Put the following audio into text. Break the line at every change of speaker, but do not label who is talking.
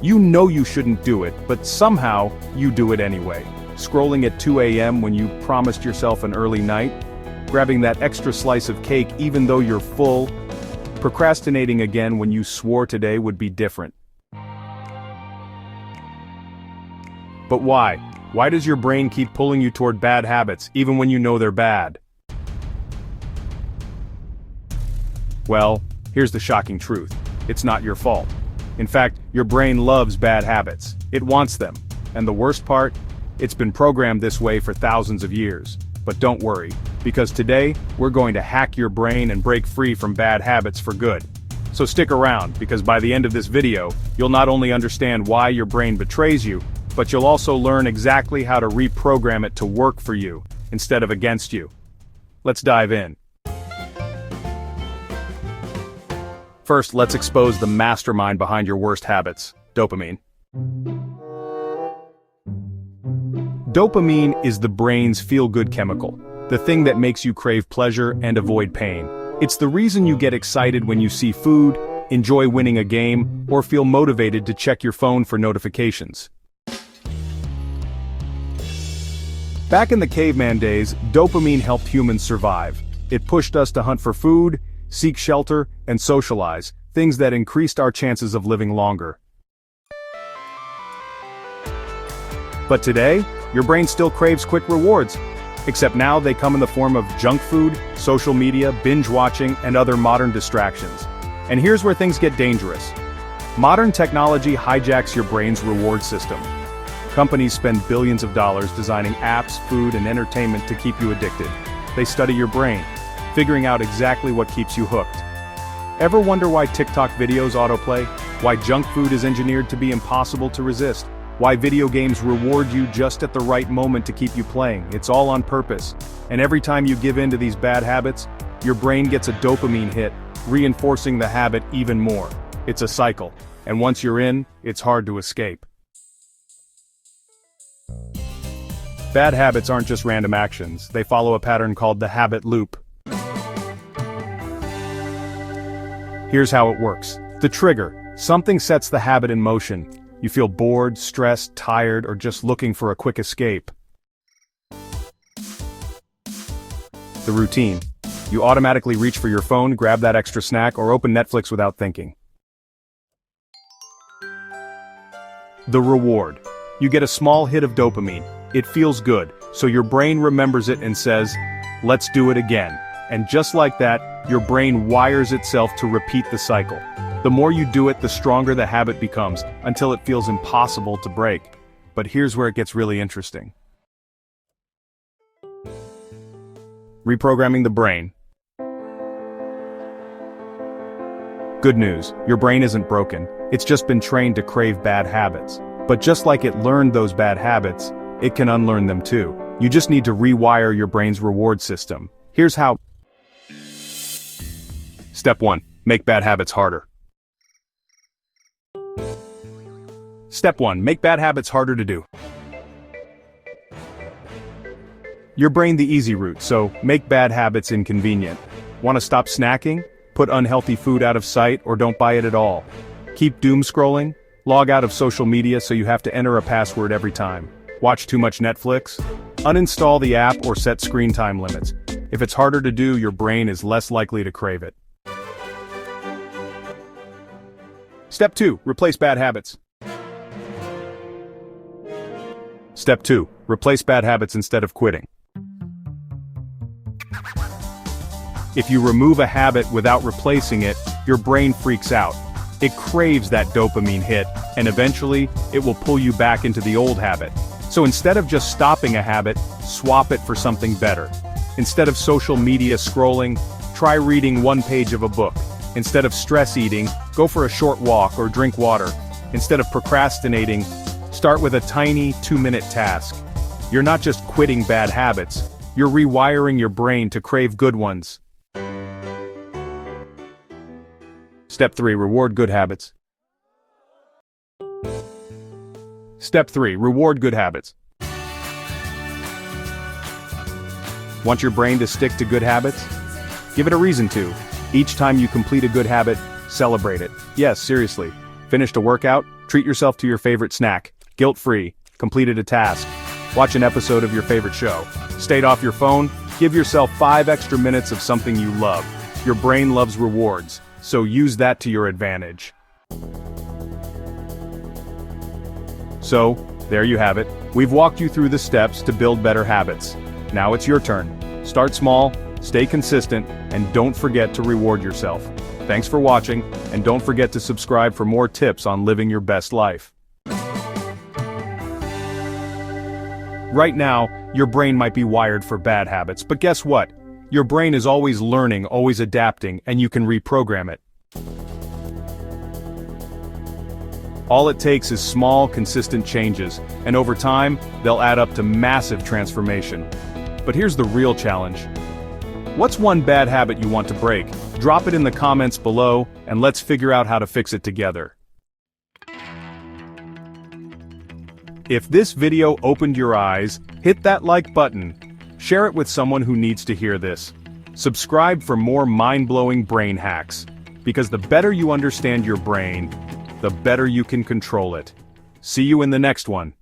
You know you shouldn't do it, but somehow, you do it anyway. Scrolling at 2 a.m. when you promised yourself an early night, grabbing that extra slice of cake even though you're full, procrastinating again when you swore today would be different. But why? Why does your brain keep pulling you toward bad habits, even when you know they're bad? Well, here's the shocking truth. It's not your fault. In fact, your brain loves bad habits. It wants them. And the worst part? It's been programmed this way for thousands of years. But don't worry, because today, we're going to hack your brain and break free from bad habits for good. So stick around, because by the end of this video, you'll not only understand why your brain betrays you, but you'll also learn exactly how to reprogram it to work for you, instead of against you. Let's dive in. First, let's expose the mastermind behind your worst habits, dopamine. Dopamine is the brain's feel-good chemical, the thing that makes you crave pleasure and avoid pain. It's the reason you get excited when you see food, enjoy winning a game, or feel motivated to check your phone for notifications. Back in the caveman days, dopamine helped humans survive. It pushed us to hunt for food, seek shelter, and socialize, things that increased our chances of living longer. But today, your brain still craves quick rewards, except now they come in the form of junk food, social media, binge watching, and other modern distractions. And here's where things get dangerous. Modern technology hijacks your brain's reward system. Companies spend billions of dollars designing apps, food, and entertainment to keep you addicted. They study your brain, figuring out exactly what keeps you hooked. Ever wonder why TikTok videos autoplay? Why junk food is engineered to be impossible to resist? Why video games reward you just at the right moment to keep you playing? It's all on purpose. And every time you give in to these bad habits, your brain gets a dopamine hit, reinforcing the habit even more. It's a cycle. And once you're in, it's hard to escape. Bad habits aren't just random actions. They follow a pattern called the habit loop. Here's how it works. The trigger. Something sets the habit in motion. You feel bored, stressed, tired, or just looking for a quick escape. The routine. You automatically reach for your phone, grab that extra snack, or open Netflix without thinking. The reward. You get a small hit of dopamine. It feels good, so your brain remembers it and says, "Let's do it again." And just like that, your brain wires itself to repeat the cycle. The more you do it, the stronger the habit becomes, until it feels impossible to break. But here's where it gets really interesting. Reprogramming the brain. Good news, your brain isn't broken. It's just been trained to crave bad habits. But just like it learned those bad habits, it can unlearn them too. You just need to rewire your brain's reward system. Here's how. Step 1. Make bad habits harder. Step 1. Make bad habits harder to do. Your brain the easy route, so make bad habits inconvenient. Want to stop snacking? Put unhealthy food out of sight or don't buy it at all. Keep doom scrolling? Log out of social media so you have to enter a password every time. Watch too much Netflix? Uninstall the app or set screen time limits. If it's harder to do, your brain is less likely to crave it. Step 2. Replace bad habits. Step 2. Replace bad habits instead of quitting. If you remove a habit without replacing it, your brain freaks out. It craves that dopamine hit, and eventually, it will pull you back into the old habit. So instead of just stopping a habit, swap it for something better. Instead of social media scrolling, try reading one page of a book. Instead of stress eating, go for a short walk or drink water. Instead of procrastinating, start with a tiny 2-minute task. You're not just quitting bad habits, you're rewiring your brain to crave good ones. Step 3. Reward good habits. Step 3. Reward good habits. Want your brain to stick to good habits? Give it a reason to. Each time you complete a good habit, celebrate it. Yes, seriously. Finished a workout? Treat yourself to your favorite snack, guilt-free, completed a task, watch an episode of your favorite show, stayed off your phone, give yourself 5 extra minutes of something you love. Your brain loves rewards, so use that to your advantage. So, there you have it. We've walked you through the steps to build better habits. Now it's your turn. Start small, stay consistent, and don't forget to reward yourself. Thanks for watching, and don't forget to subscribe for more tips on living your best life. Right now, your brain might be wired for bad habits, but guess what? Your brain is always learning, always adapting, and you can reprogram it. All it takes is small, consistent changes, and over time, they'll add up to massive transformation. But here's the real challenge. What's one bad habit you want to break? Drop it in the comments below, and let's figure out how to fix it together. If this video opened your eyes, hit that like button. Share it with someone who needs to hear this. Subscribe for more mind-blowing brain hacks. Because the better you understand your brain, the better you can control it. See you in the next one.